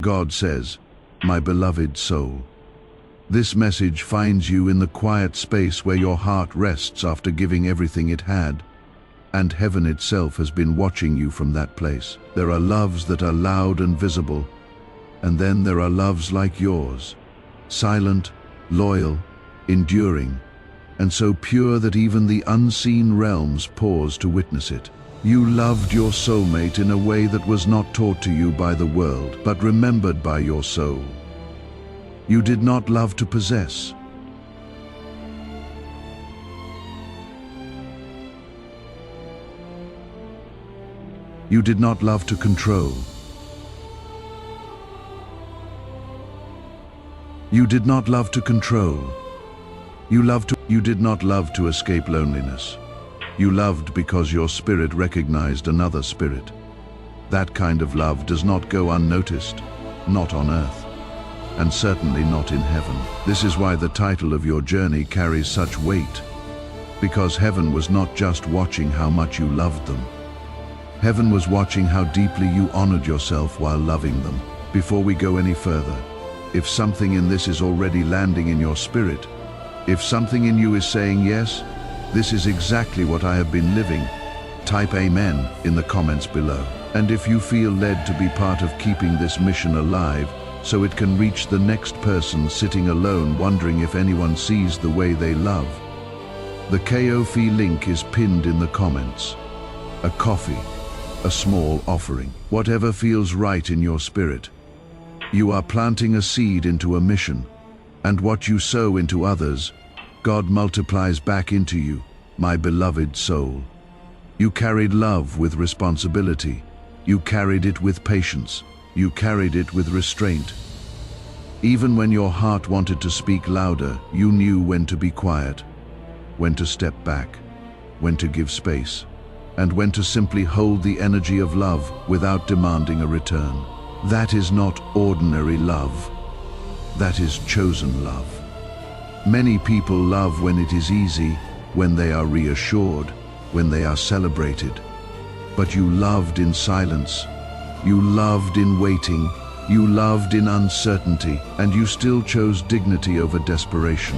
God says, "My beloved soul." This message finds you in the quiet space where your heart rests after giving everything it had, and heaven itself has been watching you from that place. There are loves that are loud and visible, and then there are loves like yours, silent, loyal, enduring, and so pure that even the unseen realms pause to witness it. You loved your soulmate in a way that was not taught to you by the world, but remembered by your soul. You did not love to possess. You did not love to control. You did not love to control. You did not love to escape loneliness. You loved because your spirit recognized another spirit. That kind of love does not go unnoticed, not on earth, and certainly not in heaven. This is why the title of your journey carries such weight, because heaven was not just watching how much you loved them. Heaven was watching how deeply you honored yourself while loving them. Before we go any further, if something in this is already landing in your spirit, if something in you is saying, "Yes, this is exactly what I have been living," type Amen in the comments below. And if you feel led to be part of keeping this mission alive, so it can reach the next person sitting alone wondering if anyone sees the way they love, the Ko-fi link is pinned in the comments. A coffee, a small offering, whatever feels right in your spirit. You are planting a seed into a mission, and what you sow into others, God multiplies back into you, my beloved soul. You carried love with responsibility. You carried it with patience. You carried it with restraint. Even when your heart wanted to speak louder, you knew when to be quiet, when to step back, when to give space, and when to simply hold the energy of love without demanding a return. That is not ordinary love. That is chosen love. Many people love when it is easy, when they are reassured, when they are celebrated. But you loved in silence. You loved in waiting. You loved in uncertainty, and you still chose dignity over desperation.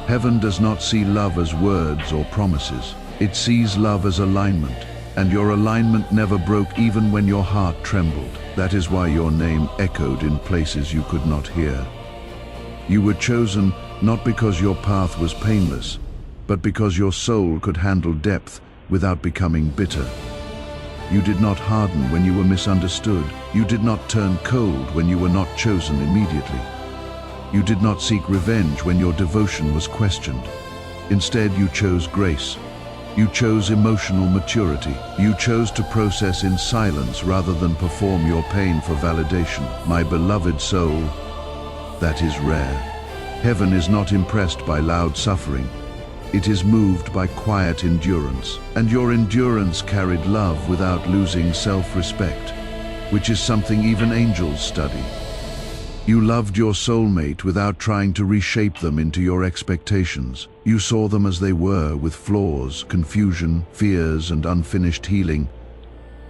Heaven does not see love as words or promises. It sees love as alignment, and your alignment never broke even when your heart trembled. That is why your name echoed in places you could not hear. You were chosen not because your path was painless, but because your soul could handle depth without becoming bitter. You did not harden when you were misunderstood. You did not turn cold when you were not chosen immediately. You did not seek revenge when your devotion was questioned. Instead, you chose grace. You chose emotional maturity. You chose to process in silence rather than perform your pain for validation. My beloved soul, that is rare. Heaven is not impressed by loud suffering. It is moved by quiet endurance. And your endurance carried love without losing self-respect, which is something even angels study. You loved your soulmate without trying to reshape them into your expectations. You saw them as they were, with flaws, confusion, fears, and unfinished healing,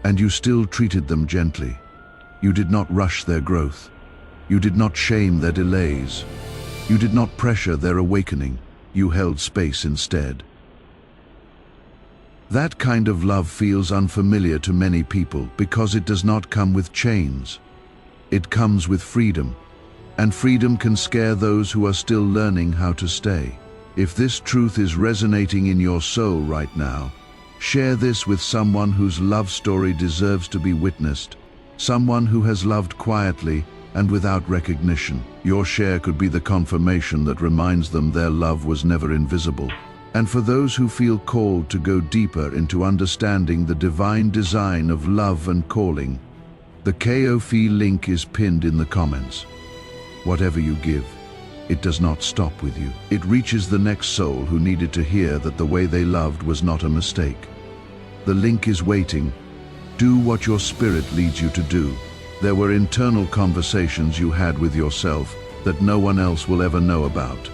and you still treated them gently. You did not rush their growth. You did not shame their delays. You did not pressure their awakening. You held space instead. That kind of love feels unfamiliar to many people because it does not come with chains. It comes with freedom, and freedom can scare those who are still learning how to stay. If this truth is resonating in your soul right now, share this with someone whose love story deserves to be witnessed, someone who has loved quietly and without recognition. Your share could be the confirmation that reminds them their love was never invisible. And for those who feel called to go deeper into understanding the divine design of love and calling, the Ko-fi link is pinned in the comments. Whatever you give, it does not stop with you. It reaches the next soul who needed to hear that the way they loved was not a mistake. The link is waiting. Do what your spirit leads you to do. There were internal conversations you had with yourself that no one else will ever know about.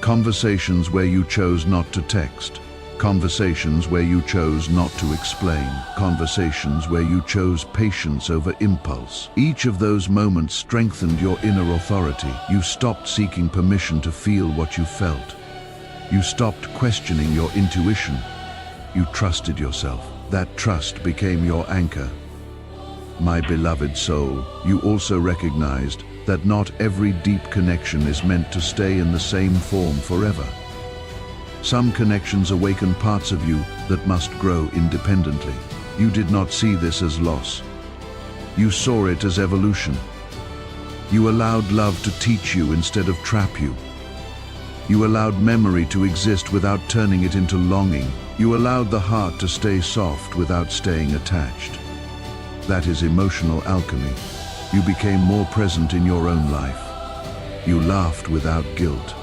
Conversations where you chose not to text. Conversations where you chose not to explain. Conversations where you chose patience over impulse. Each of those moments strengthened your inner authority. You stopped seeking permission to feel what you felt. You stopped questioning your intuition. You trusted yourself. That trust became your anchor. My beloved soul, you also recognized that not every deep connection is meant to stay in the same form forever. Some connections awaken parts of you that must grow independently. You did not see this as loss. You saw it as evolution. You allowed love to teach you instead of trap you. You allowed memory to exist without turning it into longing. You allowed the heart to stay soft without staying attached. That is emotional alchemy. You became more present in your own life. You laughed without guilt.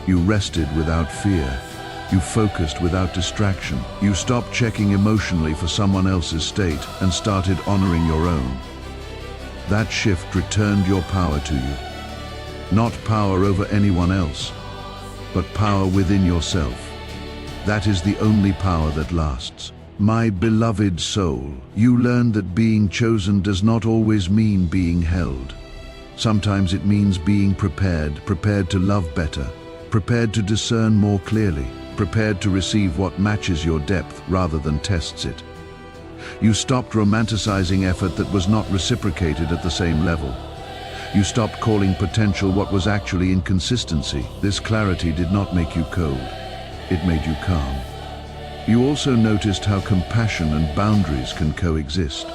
You rested without fear. You focused without distraction. You stopped checking emotionally for someone else's state and started honoring your own. That shift returned your power to you. Not power over anyone else, but power within yourself. That is the only power that lasts. My beloved soul, you learned that being chosen does not always mean being held. Sometimes it means being prepared to love better, prepared to discern more clearly, prepared to receive what matches your depth rather than tests it. You stopped romanticizing effort that was not reciprocated at the same level. You stopped calling potential what was actually inconsistency. This clarity did not make you cold. It made you calm. You also noticed how compassion and boundaries can coexist.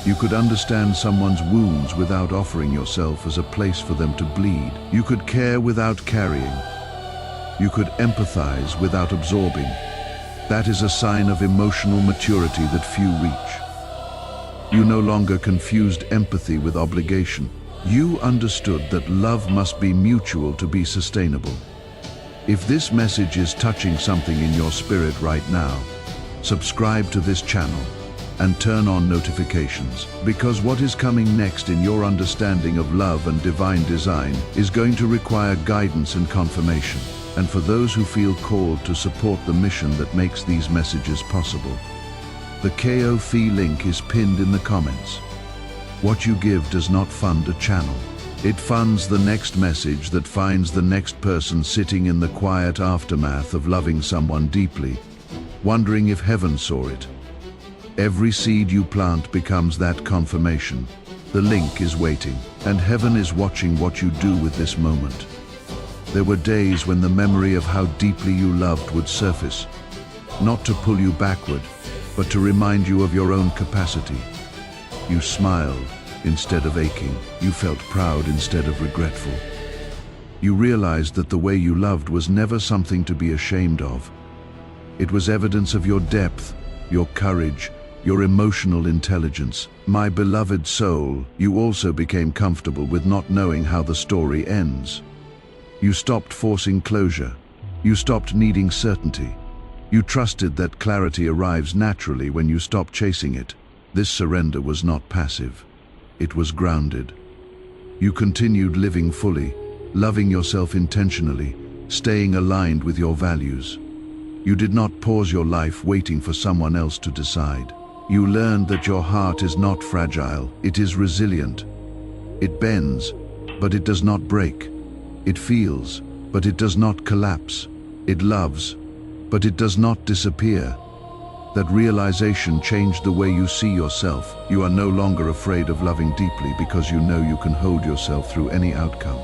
You could understand someone's wounds without offering yourself as a place for them to bleed. You could care without carrying. You could empathize without absorbing. That is a sign of emotional maturity that few reach. You no longer confused empathy with obligation. You understood that love must be mutual to be sustainable. If this message is touching something in your spirit right now, subscribe to this channel and turn on notifications, because what is coming next in your understanding of love and divine design is going to require guidance and confirmation. And for those who feel called to support the mission that makes these messages possible, the Ko-fi link is pinned in the comments. What you give does not fund a channel. It funds the next message that finds the next person sitting in the quiet aftermath of loving someone deeply, wondering if heaven saw it. Every seed you plant becomes that confirmation. The link is waiting, and heaven is watching what you do with this moment. There were days when the memory of how deeply you loved would surface, not to pull you backward, but to remind you of your own capacity. You smiled instead of aching. You felt proud instead of regretful. You realized that the way you loved was never something to be ashamed of. It was evidence of your depth, your courage, your emotional intelligence. My beloved soul, you also became comfortable with not knowing how the story ends. You stopped forcing closure. You stopped needing certainty. You trusted that clarity arrives naturally when you stop chasing it. This surrender was not passive. It was grounded. You continued living fully, loving yourself intentionally, staying aligned with your values. You did not pause your life waiting for someone else to decide. You learned that your heart is not fragile, it is resilient. It bends, but it does not break. It feels, but it does not collapse. It loves, but it does not disappear. That realization changed the way you see yourself. You are no longer afraid of loving deeply because you know you can hold yourself through any outcome.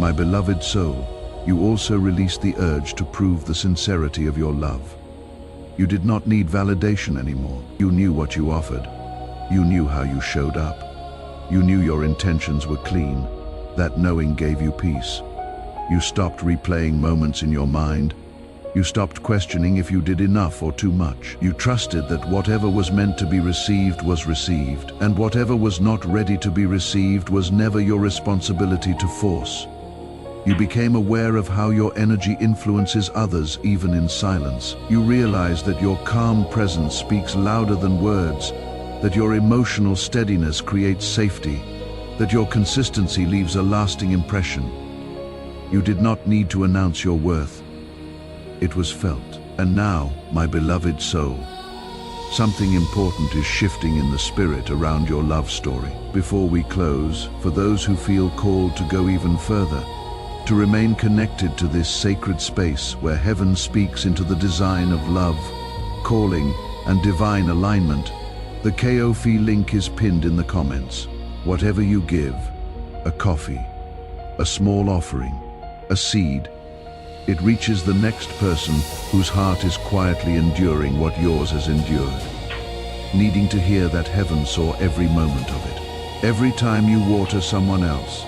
My beloved soul, you also released the urge to prove the sincerity of your love. You did not need validation anymore. You knew what you offered. You knew how you showed up. You knew your intentions were clean. That knowing gave you peace. You stopped replaying moments in your mind. You stopped questioning if you did enough or too much. You trusted that whatever was meant to be received was received, and whatever was not ready to be received was never your responsibility to force. You became aware of how your energy influences others, even in silence. You realized that your calm presence speaks louder than words, that your emotional steadiness creates safety, that your consistency leaves a lasting impression. You did not need to announce your worth. It was felt. And now, my beloved soul, something important is shifting in the spirit around your love story. Before we close, for those who feel called to go even further, to remain connected to this sacred space where heaven speaks into the design of love, calling, and divine alignment, the KOFI link is pinned in the comments. Whatever you give, a coffee, a small offering, a seed, it reaches the next person whose heart is quietly enduring what yours has endured, needing to hear that heaven saw every moment of it. Every time you water someone else,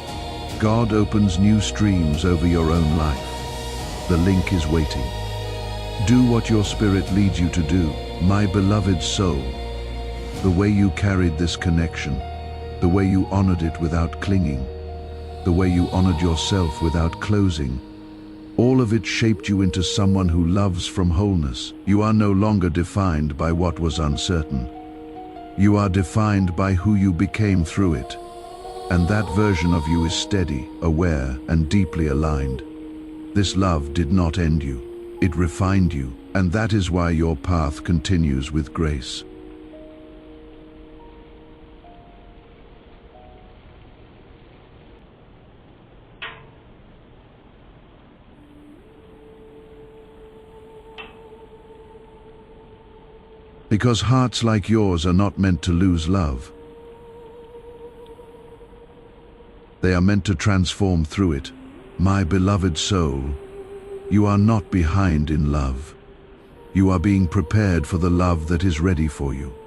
God opens new streams over your own life. The link is waiting. Do what your spirit leads you to do, my beloved soul. The way you carried this connection, the way you honored it without clinging, the way you honored yourself without closing, all of it shaped you into someone who loves from wholeness. You are no longer defined by what was uncertain. You are defined by who you became through it. And that version of you is steady, aware, and deeply aligned. This love did not end you. It refined you, and that is why your path continues with grace. Because hearts like yours are not meant to lose love. They are meant to transform through it. My beloved soul, you are not behind in love. You are being prepared for the love that is ready for you.